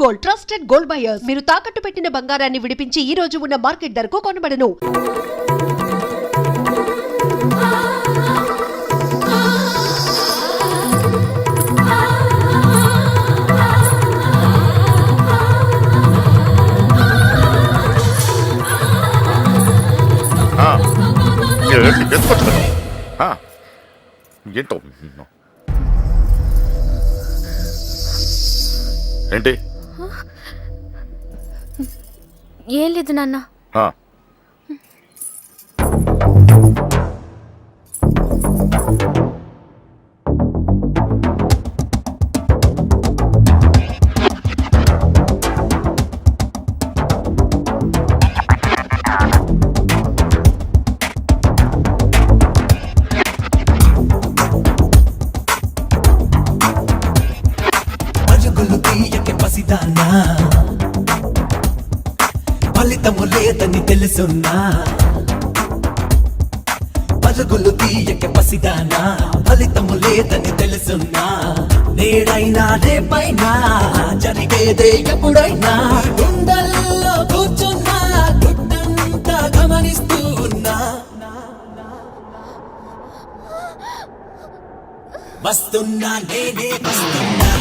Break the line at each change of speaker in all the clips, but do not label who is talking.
Gold, trusted gold buyers. మీరు తాకట్టు పెట్టిన బంగారాన్ని విడిపించి ఈ రోజు ఉన్న మార్కెట్ ధరకు కొనబడను.
ఏంటో ఏంటి
ఏం లేదు నాన్న.
ఫలితము లేదని తెలుసున్నా, పరుగులు తీయక పసిదానా, ఫలితము లేదని తెలుసున్నా, నేడైనా రేపైనా జరిగేదే ఎప్పుడైనా, గుండెల్లో కూర్చున్నా గుడ్డంతా గమనిస్తూ ఉన్నా, వస్తున్నా నేనే వస్తున్నా,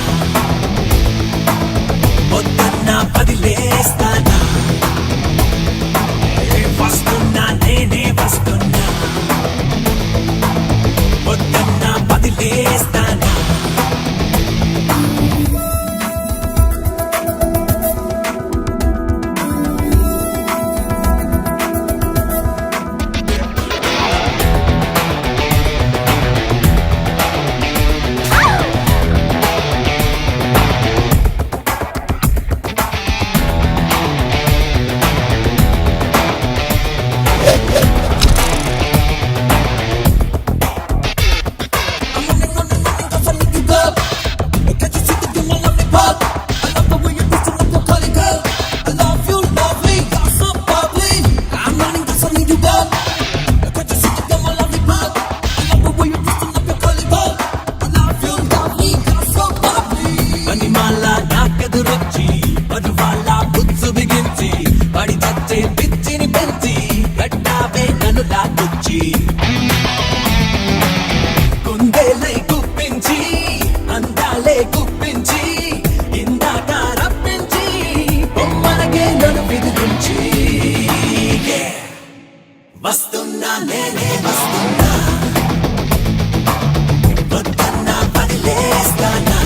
వస్తున్నా పదిలేస్తానా, వస్తున్నా నేనే వస్తున్నా, వస్తున్నా పదిలేస్తానా. కుందేలై గుప్పించి అందాలే గుప్పించి ఇందాక రప్పించి బొమ్మలకే నన్ను విదిలించి, వస్తున్నా నేనే వస్తున్నా, వస్తున్నా పదిలేస్తానా,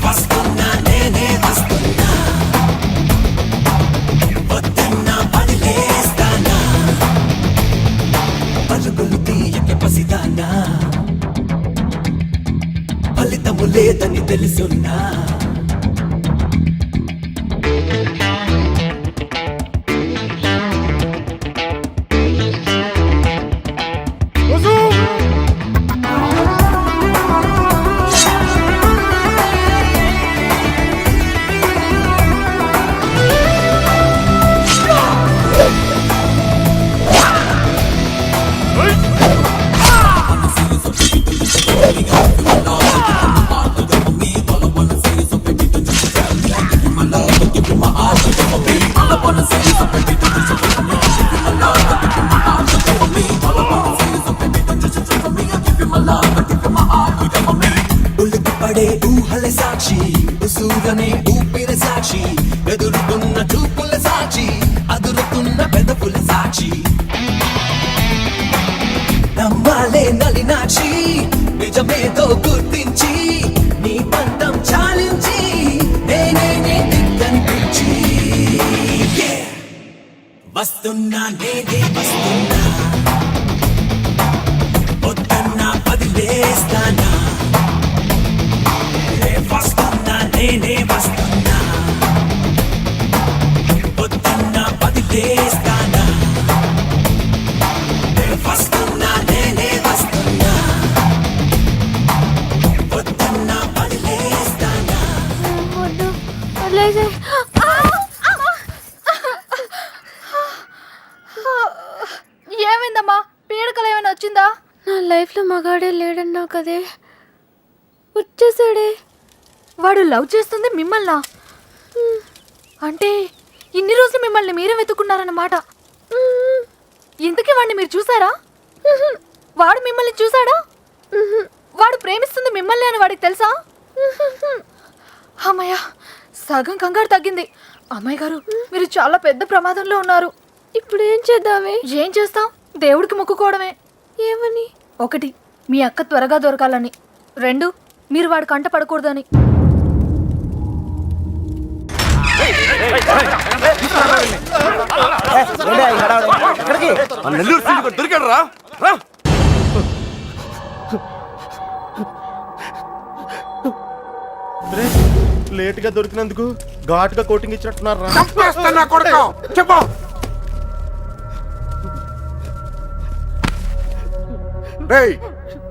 వస్తున్నా నేనే వస్తున్నా, వస్తున్నా పదిలేస్తానా, పరుగులు తీయక పసిదానా, ఫలితము లేదని తెలుసున్నా. ఉలికిపడే ఊహల సాక్షి, ఉసూరనే ఊపిర సాక్షి, ఎదురుతున్న చూపుల సాక్షి, అదురుతున్న పెదవుల సాక్షి, నమ్మాలే నలినాక్షి, నిజమేదో గుర్తించి నీ పంతం చాలించి నేనే దిగ్గనిపించి, వస్తున్నా నేనే వస్తున్నా, వస్తున్నా పదిలేస్తానా, వస్తున్నా నేనే వస్తున్నా, వస్తున్నా పదిలేస్తానా, వస్తున్నా నేనే వస్తున్నా, వస్తున్నా పదిలేస్తానా.
ఏమైందమ్మా? పీడకలు ఏమైనా వచ్చిందా? నా లైఫ్లో మగాడే లేడన్నావు కదే, వచ్చేసాడే. వాడు లవ్ చేస్తుంది మిమ్మల్నా? అంటే ఇన్ని రోజులు మిమ్మల్ని మీరే వెతుకున్నారన్నమాట. ఇంతకీ వాడిని మీరు చూసారా? వాడు మిమ్మల్ని చూసాడా? వాడు ప్రేమిస్తుంది మిమ్మల్ని అని వాడికి తెలుసా? అమ్మయ్య, సగం కంగారు తగ్గింది. అమ్మాయి గారు, మీరు చాలా పెద్ద ప్రమాదంలో ఉన్నారు.
ఇప్పుడు ఏం చేద్దామే?
ఏం చేస్తాం? దేవుడికి మొక్కుకోవడమే.
ఏమని?
1, మీ అక్క త్వరగా దొరకాలని. 2, మీరు వాడి కంట పడకూడదని.
దొరికాడు రా.
లేట్ గా దొరికినందుకు ఘాటుగా కోటింగ్ ఇచ్చినట్టున్నారా?
చెప్పు.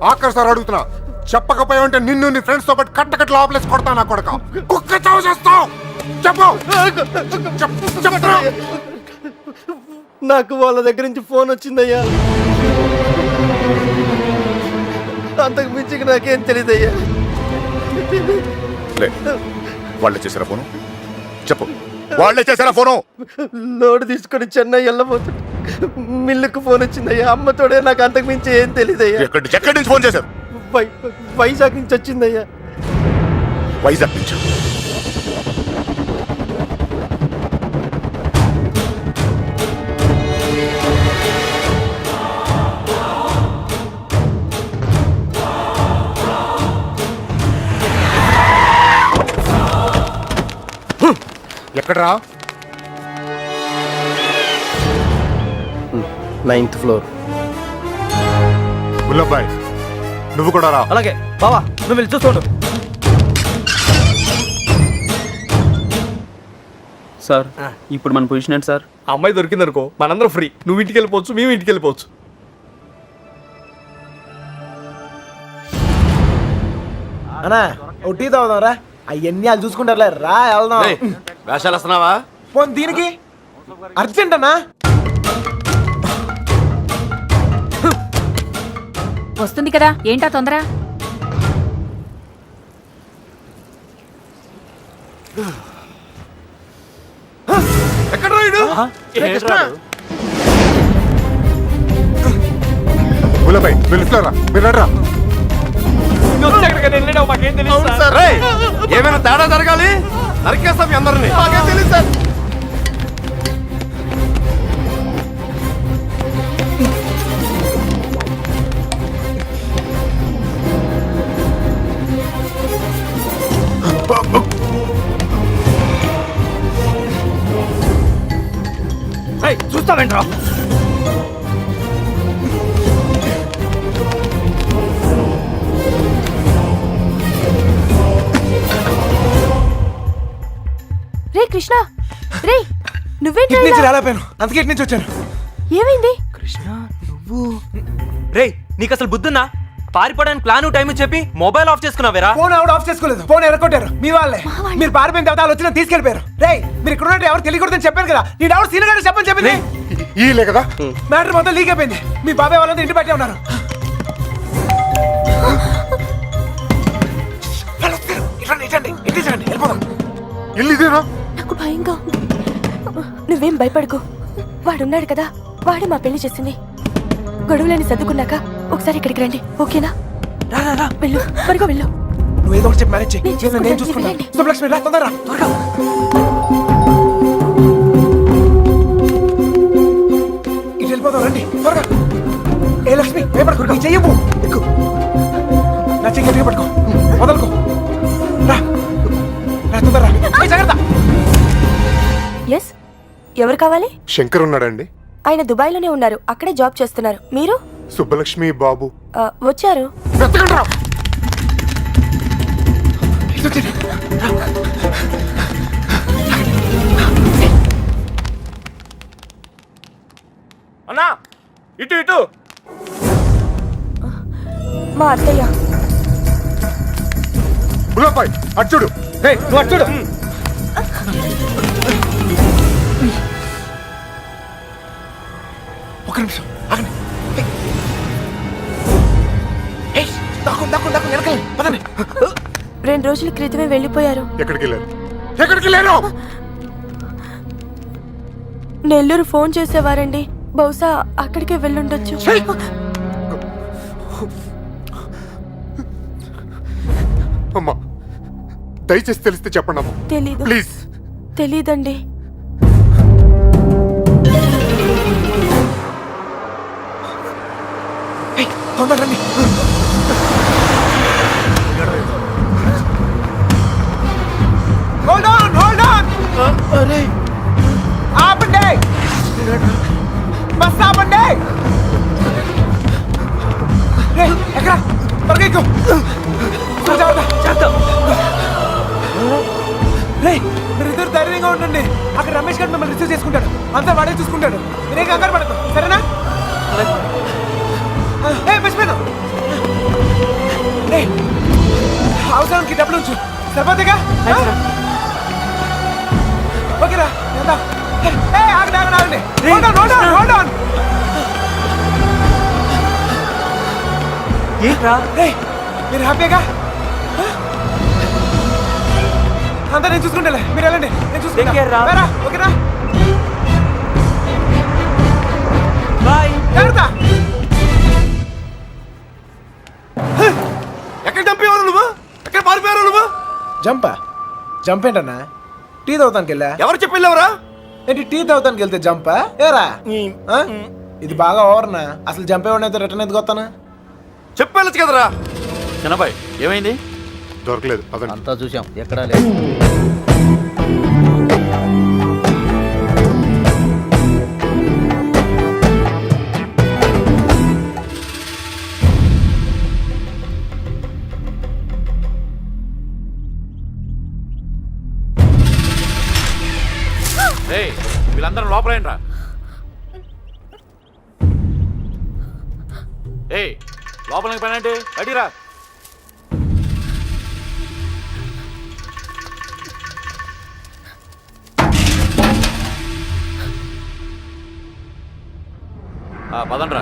ఆఖరి సార్ అడుగుతున్నా, చెప్పకపోయా ఉంటే నిన్ను నీ ఫ్రెండ్స్ తో పాటు కట్టకట్ల ఆపలేసి కొడతా నా కొడక. కుక్క చావు చేస్తావు. చెప్పు. చెప్తున్నా.
నాకు వాళ్ళ దగ్గర నుంచి ఫోన్ వచ్చిందయ్యా. అంతకు మించి నాకేం తెలియదయ్యా.
వాళ్ళే చేశారా ఫోను? చెప్పు, వాళ్ళే చేశారా ఫోను?
లోడ్ తీసుకొని చెన్నై వెళ్ళబోతుంది. మిల్లుకు ఫోన్ వచ్చిందయ్యా. అమ్మతోడే, నాకు అంతకు మించి ఏం తెలియదయ్యా.
ఎక్కడి నుంచి ఫోన్ చేశారు?
వైజాగ్ నుంచి వచ్చిందయ్యా.
వైజాగ్ నుంచి? ఎక్కడరా?
9th floor.
గుల్లబ్బాయ్, నువ్వు కూడా రా.
అలాగే బావా, నువ్వు వెళ్ళి చూసుకోండు.
సార్ ఇప్పుడు మన పొజిషన్ ఏంటి సార్?
అమ్మాయి దొరికింది అనుకో, మనందరం ఫ్రీ. నువ్వు ఇంటికి వెళ్ళిపోవచ్చు, మేము ఇంటికి వెళ్ళిపోవచ్చు.
అన్నా టీ తాగుదాంరా. అవన్నీ వాళ్ళు చూసుకుంటారులే, రా వెళ్దాం.
వేషాలు వస్తున్నావా?
పోనీ దీనికి అర్జెంట్ అన్నా.
వస్తుంది కదా, ఏంటా తొందర?
ఎక్కడ రాయుడు? గుల్లబ్బాయ్, పిలుస్తారా? మీరు రా.
ఏమైనా తేడా జరగాలి, నరికేస్తాం మీ అందరినీ.
తెలియదు సార్.
చూస్తావేంట్రా?
రే కృష్ణ, రే నువ్వేంటి?
ఇటు నుంచి రాలేపోయాను, అందుకే ఇటు నుంచి వచ్చాను.
ఏమైంది?
కృష్ణ, నువ్వు రే, నీకు అసలు బుద్ధున్నా? పారిపోవడానికి ప్లాన్ టైం చెప్పి మొబైల్ ఆఫ్ చేసుకున్నావేరా?
ఫోన్ ఆవిడ ఆఫ్ చేసుకోలేదు, ఫోన్ ఎరగొట్టారు మీ వాళ్ళే. మీరు పారిపోయిన తర్వాత వాళ్ళు వచ్చినా తీసుకెళ్ళిపోయారు. రే, మీరు ఇక్కడ ఉన్నట్టు ఎవరు తెలియకూడదని చెప్పాను కదా. నీ డౌట్ సీనియర్ గారు చెప్పని చెప్పింది.
ఈలే కదా
మ్యాటర్ మొత్తం లీక్ అయిపోయింది. మీ బాబాయ్ వాళ్ళంతా ఇంటి బయటే ఉన్నారు.
ఇల్లు ఇదేనా?
నాకు భయంగా ఉంది. నువ్వేం భయపడకు, వాడున్నాడు కదా, వాడే మా పెళ్లి చేసింది. గొడవలని సర్దుకున్నాక ఒకసారి ఇక్కడికి రండి, ఓకేనా? వెళ్ళు, త్వరగా వెళ్ళు.
నువ్వేదో ఒకటి చెప్పి మేనేజ్ చేయి.
నేను చూసుకుంటాను,
నేను చూసుకుంటాను.
వెళ్ళండి.
శుభలక్ష్మి, రా, తొందరగా రా, త్వరగా. ఇటు వెళ్ళిపోదాం, రండి త్వరగా. ఏ లక్ష్మి, భయపడకు, నీ చెయ్యవు. ఎక్కు, నా చెయ్యి గట్టిగా పట్టుకో, వదలుకో. రా రా, తొందరగా రా. ఏయ్, జాగ్రత్త.
ఎస్, ఎవరు కావాలి?
శంకర్ ఉన్నాడండి?
ఆయన దుబాయ్లోనే ఉన్నారు, అక్కడే జాబ్ చేస్తున్నారు. మీరు?
సుబ్బలక్ష్మి బాబు
వచ్చారు.
వెతకండి రా.
అన్నా, ఇటు ఇటు.
మా అత్తయ్య.
గుల్లబ్బాయ్, అటు చూడు.
నువ్వు అటు చూడు.
ఒక నిమిషం ఆగండి. దాక్కు వెనకాల పదండి.
2 రోజుల క్రితమే వెళ్ళిపోయారు.
ఎక్కడికి వెళ్ళారు? ఎక్కడికి వెళ్ళారు?
నెల్లూరు ఫోన్ చేసేవారండి. బహుశా అక్కడికే వెళ్ళుండొచ్చు.
అమ్మా దయచేసి తెలిస్తే చెప్పండి అమ్మా,
తెలీదు.
ప్లీజ్.
తెలీదండి.
తొందర రండి. Hold on, hold on. ఆపండి. బస్ ఆపండి. రేయ్, ఎక్కడ? త్వరగా ఎక్కు. రేయ్, మీరిద్దరు ధైర్యంగా ఉండండి. అక్కడ రమేష్ గారు మిమ్మల్ని రిసీవ్ చేసుకుంటాడు. అంతా వాడే చూసుకుంటాడు. మీరే కంగారు పడదు, సరేనా? మర్చిపోయాను. అవసరానికి డబ్బులు ఉంచు, సరిపోతేగా? ఓకేరా, వెళ్దాం. ఆగండి ఆగండి ఆగండి. Hold on, hold on, hold on.
ఏంట్రా?
రేయ్, మీరు హ్యాపీగా? అంతా నేను చూసుకుంటా, మీరు వెళ్ళండి, నేను
Take care రా.
చూసుకుంటా. ఓకేనా?
బాయ్.
జాగ్రత్త. ఎక్కడ చంపేవారు నువ్వు? ఎక్కడ పారిపోయారు నువ్వు? జంప్ ఏంటన్నా? టీ తాగుతానికి వెళ్ళా. ఎవరు చెప్పి వెళ్ళావురా? ఏంటి టీ తాగుతానికి వెళ్తే జంపా? ఏరా ఆ? ఇది బాగా ఓవర్నా. అసలు జంపేవాడినైతే రిటర్న్ ఎందుకు వస్తానా? చెప్పాలచ్చు కదరా.
చిన్నబాయ్ ఏమైంది?
దొరకలేదు అదండి.
అంతా చూసాం, ఎక్కడా లేదు. వీళ్ళందరూ లోపలేంట్రా. లోపలికి పని అంటే అడిరా. పదండ్రా.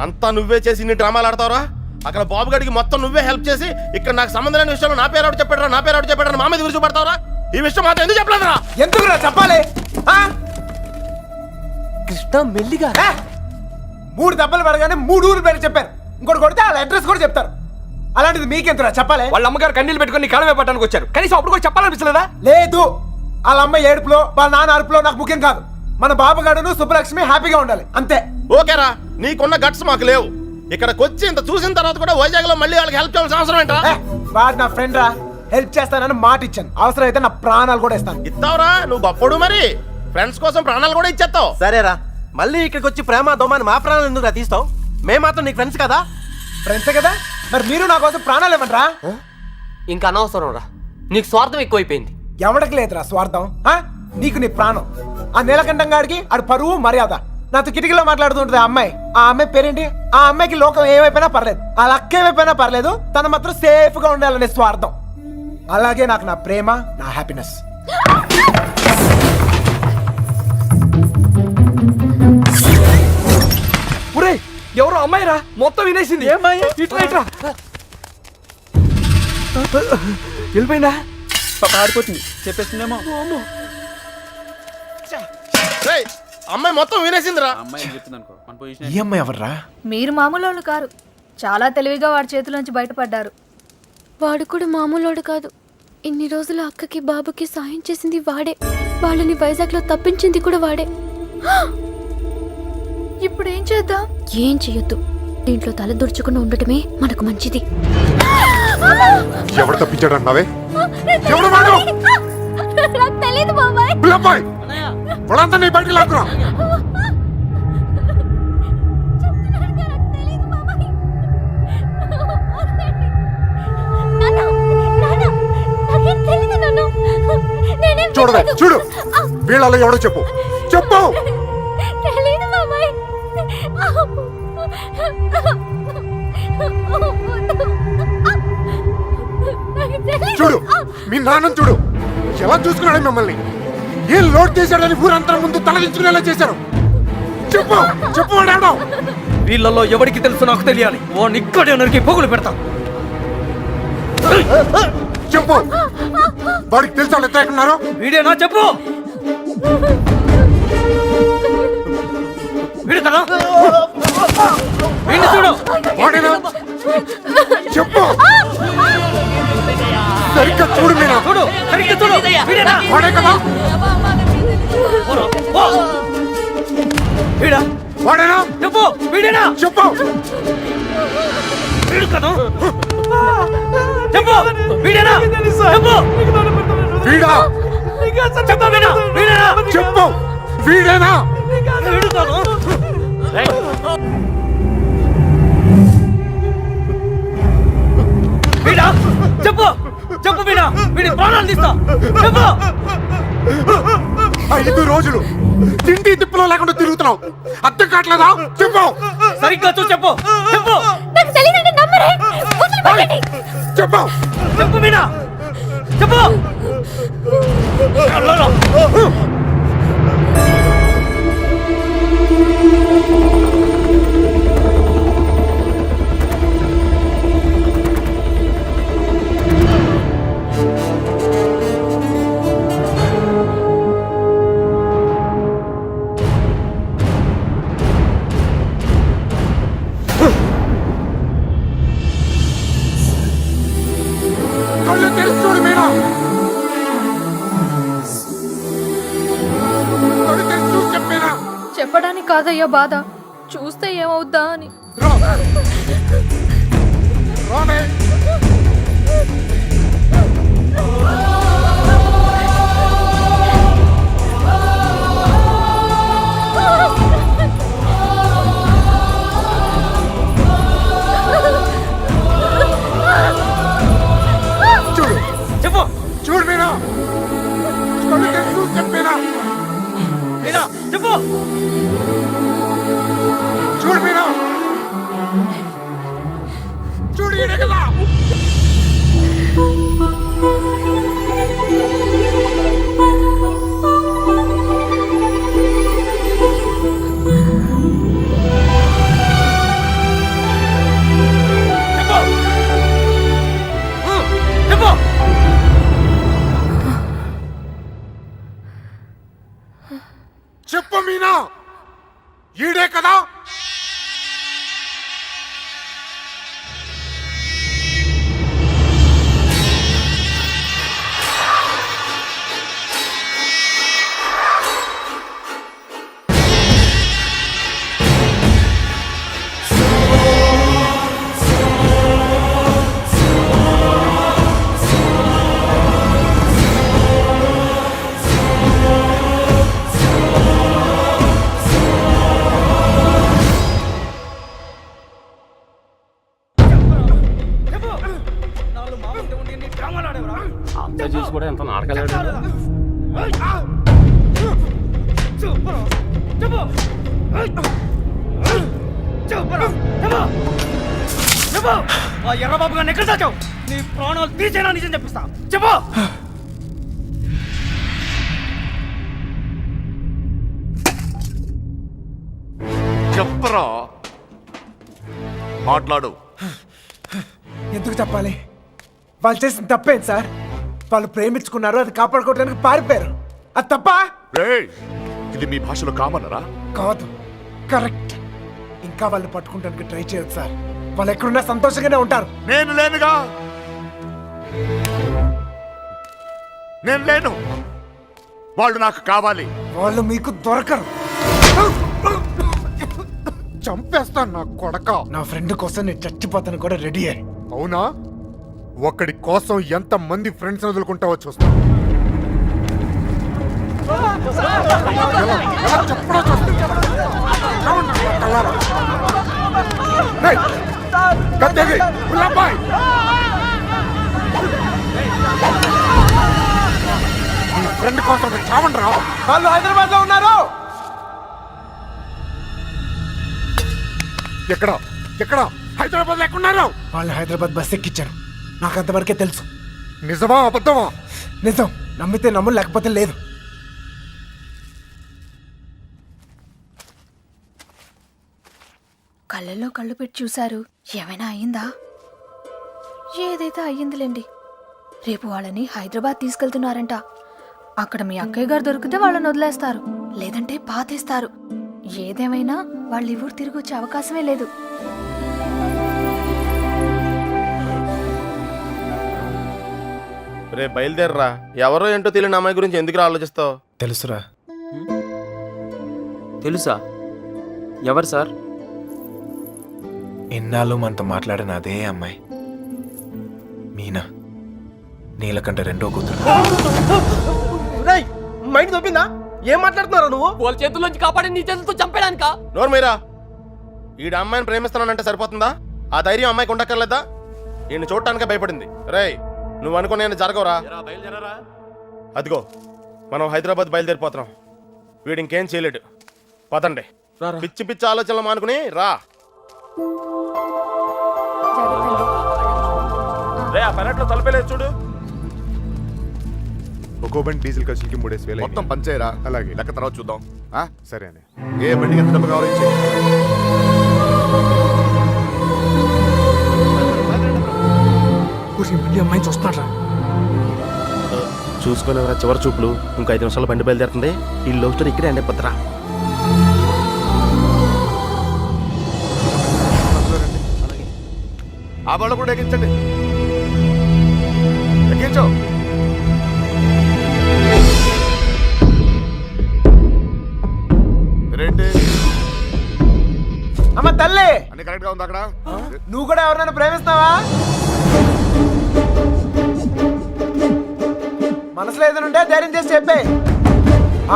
అంతా నువ్వే చేసి ఇన్ని డ్రామాలు ఆడతావురా? అక్కడ బాబు గడికి మొత్తం నువ్వే హెల్ప్ చేసి ఇక్కడ నాకు సంబంధం లేని విషయంలో నా పేరు చెప్పాడు, నా పేరు చెప్పాడు, మా మీద గురించి పడతావురా? ఈ విషయం మాత్రం ఎందుకు చెప్పలేదురా?
ఎందుకురా చెప్పాలి?
కృష్ణ మెల్లిగా
3 దెబ్బలు పడగానే 3 ఊరు పేరు చెప్పారు. ఇంకోటి కొడితే వాళ్ళ అడ్రస్ కూడా చెప్తారు. అలాంటిది మీకెంతరా చెప్పాలి?
వాళ్ళ అమ్మగారు కన్నీళ్ళు పెట్టుకుని కాళ్ళమే పట్టడానికి వచ్చారు. కనీసం అప్పుడు కూడా చెప్పాలనిపించలేదా?
లేదు, వాళ్ళ అమ్మ ఏడుపులో వాళ్ళ నాన్న అరుపులో నాకు ముఖ్యం కాదు. మన బాబుగాడును సుబ్బలక్ష్మి హ్యాపీగా ఉండాలి, అంతే.
ఓకేరా, నీకున్న గట్స్ మాకు లేవు. ఇక్కడికి వచ్చి ఇంత చూసిన తర్వాత కూడా వైజాగ్ లో మళ్ళీ వాళ్ళకి హెల్ప్ చేయాల్సిన అవసరం ఏంటా?
వాడు నా ఫ్రెండ్ రా, హెల్ప్ చేస్తానని మాట ఇచ్చాను. అవసరం అయితే నా ప్రాణాలు కూడా ఇస్తాను.
ఇస్తావురా? నువ్వు గొప్పడు మరి. ఫ్రెండ్స్ కోసం ప్రాణాలు కూడా ఇచ్చేస్తావు.
సరేరా, మళ్ళీ ఇక్కడికి వచ్చి ప్రేమ దోమని మా ప్రాణాలు ఎందుకు తీస్తావు? మేము మాత్రం నీకు ఫ్రెండ్స్ కదా.
ఫ్రెండ్సే కదా, మరి మీరు నా కోసం ప్రాణాలు ఇవ్వండిరా.
ఇంకా అనవసరం రా, నీకు స్వార్థం ఎక్కువైపోయింది.
ఎవడికి లేదురా స్వార్థం. నీకు నీ ప్రాణం. ఆ నీలకంఠం గాడికి ఆడు పరువు మర్యాద. నాతో కిటికీలో మాట్లాడుతుంటది ఆ అమ్మాయి. ఆ అమ్మాయి పేరేంటి? ఆ అమ్మాయికి లోకం ఏమైపోయినా పర్లేదు, ఆ లక్క ఏమైపోయినా పర్లేదు, తన మాత్రం సేఫ్ గా ఉండాలనే స్వార్థం. అలాగే నాకు నా ప్రేమ, నా హ్యాపీనెస్.
ఎవరో అమ్మాయి రా, మొత్తం వినేసింది.
వెళ్ళిపోయిందా?
ఆడిపోతుంది, చెప్పేస్తుందేమో.
అమ్మాయి మొత్తం వినేసిందిరా.
అమ్మాయి చెప్తుంది అనుకో, మన పొజిషన్.
ఈ అమ్మాయి ఎవర్రా?
మీరు మామూలు వాళ్ళు కారు. చాలా తెలివిగా వాడి చేతిలోంచి బయటపడ్డారు.
వాడు కూడా మామూలోడు కాదు. ఇన్ని రోజులు అక్కకి బాబుకి సాయం చేసింది వాడే. వాళ్ళని వైజాగ్లో తప్పించింది కూడా వాడే.
ఇప్పుడు ఏం చేద్దాం?
ఏం చెయ్యొద్దు. దీంట్లో తల దుర్చకుండా ఉండటమే మనకు మంచిది.
ఎవరు తప్పించాడు అన్నావే? ఎవరు వాడు?
తెలీదు బాబాయ్.
పిల్లబ్బాయ్, వాళ్ళంతా నీ బయటికి లాక్కురా. చూడవే, చూడు, వీళ్ళలో ఎవడో చెప్పు, చెప్పు. చూడు, మీ నాన్న చూడు ఎలా చూసుకున్నాడు మిమ్మల్ని. ఏం లోడ్ చేశాడని ఊరంతా ముందు తలదించుకునేలా చేశారు. చెప్పు, చెప్పు. వాడు
వీళ్ళల్లో ఎవరికి తెలుసు నాకు తెలియాలి. వాడిని ఇక్కడే నరికి పొగులు పెడతా.
చెప్పు వాడికి తెలుసు వాళ్ళు ఎక్కడ ఉన్నారు.
వీడేనా చెప్పు. వీడు కదా వీడిని చూడు.
వాడేనా చెప్పు. సరిగ్గా చూడు మీనా.
చూడు సరిగ్గా చూడు. వీడేనా?
వాడే కదా.
వీడా?
వాడేనా
చెప్పు. వీడేనా?
చెప్పు.
వీడు కదా చెప్పు. వీడేనా? చెప్పు.
వీడా
చెప్పు వీడా. వీడేనా?
చెప్పు. వీడేనా
వీడు కాదు. వీడా? చెప్పు. చెప్పు వీడా. వీడి ప్రాణాలు తీస్తా. చెప్పు.
5 రోజులు తిండి తిప్పులో లేకుండా తిరుగుతున్నావు. అర్థం కావట్లేదా? చెప్పు.
సరిగ్గా చూ చెప్పు. చెప్పు.
నాకు తెలియదండి నమ్మరే వదిలిపెట్టండి.
చెప్పు.
చెప్పు మీనా. చెప్పు.
కళ్ళు తెరిచి చూడు మీనా. కళ్ళు తెరిచి చూసి చెప్పేనా.
చెప్పడానికి కాదయ్యా బాధ, చూస్తే ఏమవుద్దా అని.
రానే. చూడు
చెప్పు.
చూడు మీనా. కళ్ళు తెరిచి చూసి చెప్పేనా.
మీనా చెప్పు.
చూడు మీనా. చూడు ఈడే కదా.
చెప్పు.
చెప్పు మీనా. ఈడే కదా.
అంతా చూసి కూడా ఎంత నాటకాలు ఆడాడు.
ఆ ఎర్రబాబు గారిని ఎక్కడ దాచావు? నీ ప్రాణాలు తీసేనా నిజం చెప్పిస్తా. చెప్పు.
చెప్పరా. మాట్లాడు.
ఎందుకు చెప్పాలి? వాళ్ళు చేసిన తప్పేంటి సార్? వాళ్ళు ప్రేమించుకున్నారు, అది కాపాడుకోవడానికి పారిపోయారు. అది తప్ప
ఇది మీ భాషలో కామనరా?
కాదు, కరెక్ట్. ఇంకా వాళ్ళు పట్టుకుంటానికి ట్రై చేయొచ్చు సార్. వాళ్ళు ఎక్కడున్నా సంతోషంగానే ఉంటారు.
నేను లేనుగా. నేను లేను. వాళ్ళు నాకు కావాలి.
వాళ్ళు మీకు దొరకరు.
చంపేస్తాను నా కొడక.
నా ఫ్రెండ్ కోసం నేను చచ్చిపోతాను కూడా రెడీ అయ్యి.
అవునా? ఒకడి కోసం ఎంత మంది ఫ్రెండ్స్ వదులుకుంటావో చూస్తా. చెప్పడా చూస్తా. కత్తెది గులాబాయ్. నీ ఫ్రెండ్ కోసం చావండి రా.
వాళ్ళు హైదరాబాద్ లో ఉన్నారు.
ఎక్కడ ఎక్కడ? హైదరాబాద్ లేకున్నారు.
వాళ్ళు హైదరాబాద్ బస్ ఎక్కించారు. నాకు అంతవరకే తెలుసు.
నిజమా అబద్ధమా?
నిజం. నమ్మితే నమ్ము, లేకపోతే లేదు.
కళ్ళల్లో కళ్ళు పెట్టి చూశారు. ఏమైనా అయ్యిందా? ఏదైతే అయ్యిందిలేండి. రేపు వాళ్ళని హైదరాబాద్ తీసుకెళ్తున్నారంట. అక్కడ మీ అక్కయ్య గారు దొరికితే వాళ్ళని వదిలేస్తారు, లేదంటే పాతేస్తారు. ఏదేమైనా వాళ్ళు ఈ ఊరు తిరిగి వచ్చే అవకాశమే లేదు.
రే బయలుదేరరా. ఎవరో ఏంటో తెలియని అమ్మాయి గురించి ఎందుకు ఆలోచిస్తావు?
తెలుసురా.
తెలుసా? ఎవరు సార్?
ఎన్నాళ్ళు మనతో మాట్లాడిన అదే అమ్మాయి మీనా, నీలకంఠ రెండో కూతురు.
మైండ్ తప్పిందా? ఏం మాట్లాడుతున్నారా నువ్వు?
వాళ్ళ చేతుల్లోంచి కాపాడి నీ చేతులతో చంపేడానికా?
నోరు మీరా. ఈడ అమ్మాయిని ప్రేమిస్తున్నానంటే సరిపోతుందా? ఆ ధైర్యం అమ్మాయికి ఉండక్కర్లేదా? ఈయన చూడటానికే భయపడింది. రేయ్ నువ్వు అనుకునే జరగవురా. అదిగో మనం హైదరాబాద్ బయలుదేరిపోతున్నాం. వీడు ఇంకేం చేయలేడు. పదండి. పిచ్చి పిచ్చి ఆలోచనలు మానుకుని రా. రే ఆ పైలట్లో తలపేలేదు చూడు.
ఒక్కో బండి డీజిల్ ఖర్చులకి 3,000
మొత్తం పంచేయరా.
అలాగే
లెక్క తర్వాత చూద్దాం.
సరే అని ఏ బండికి ఎంత డబ్బు కావాలో ఇచ్చేయ్.
అమ్మాయిని చూస్తున్నారా?
చూసుకునేవరా చివరి చూపులు. ఇంకో 5 నిమిషాలు బండి బయలుదేరుతుంది. ఈ లవ్ స్టోరీ ఇక్కడే అండి పత్రా.
ఆ బండి కూడా ఎక్కించండి. ఎక్కించు. రేంటి
అమ్మ తల్లి,
అన్ని కరెక్ట్ గా ఉంది అక్కడ.
నువ్వు కూడా ఎవరినైనా ప్రేమిస్తావా? మనసులో ఏదైనా ఉంటే ధైర్యం చేసి చెప్పే.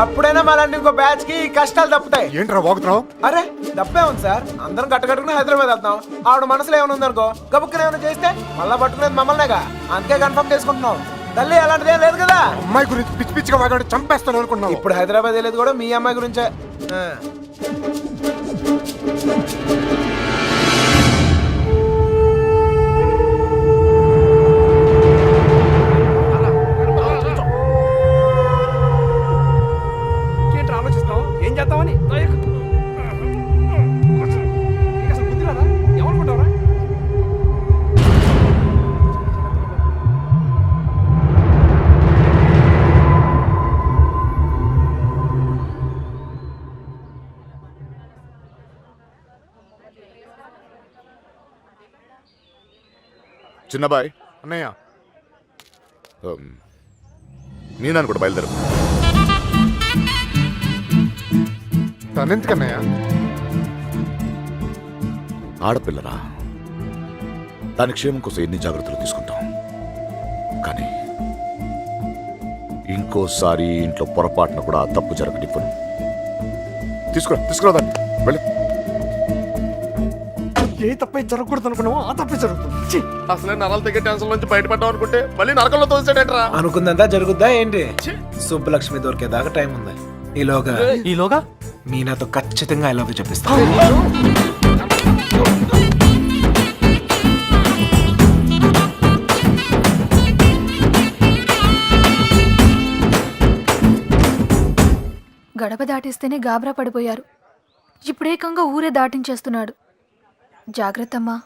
అప్పుడైనా మళ్ళీ ఇంకో బ్యాచ్ కి కష్టాలు తప్పుతాయి.
ఏంట్రా వాగుతున్నావు?
అరే తప్పే ఉంది సార్. అందరం కట్టుకట్టుకుని హైదరాబాద్ వెళ్తాం. ఆవిడ మనసులో ఏమైనా ఉందనుకో, గబుక్కున ఏమైనా చేస్తే మళ్ళా పట్టుకునేది మమ్మల్నేగా. అందుకే కన్ఫర్మ్ చేసుకుంటున్నాం. తల్లి అలాంటిదే లేదు కదా.
అమ్మాయి గురించి పిచ్చి పిచ్చిగా వాగాడు చంపేస్తాను అనుకున్నావు.
ఇప్పుడు హైదరాబాద్ వెళ్ళేది కూడా మీ అమ్మాయి గురించే. ఆలోచిస్తావు ఏం చేద్దామని? అసలు బుద్ధి రాదా? ఏమనుకుంటావరా?
చిన్నబాయ్ అన్నయ్య నేను కూడా బయలుదేరు. తనెందుకన్నయ్య?
ఆడపిల్లరా, దాని క్షేమం కోసం ఎన్ని జాగ్రత్తలు తీసుకుంటాం. కానీ ఇంకోసారి ఇంట్లో పొరపాటున కూడా తప్పు జరగనివ్వను. తీసుకురా దాన్ని. వెళ్ళి.
ఏ తప్పే జరగకూడదు అనుకున్నావో ఆ తప్పే జరుగుతుంది.
అసలే నరాలు తెగే టెన్షన్ నుంచి బయటపడ్డాం అనుకుంటే మళ్ళీ నరకంలో తోసాడేట్రా.
అనుకుందంతా జరుగుద్దా ఏంటి? సుబ్బలక్ష్మి దొరికేదాకా టైం ఉంది. ఈలోగా మీనాతో ఖచ్చితంగా ఐ లవ్ యూ చెప్పిస్తా.
గడప దాటిస్తేనే గాబరా పడిపోయారు. ఇప్పుడేకంగా ఊరే దాటించేస్తున్నాడు. జాగ్రత్తమ్మా.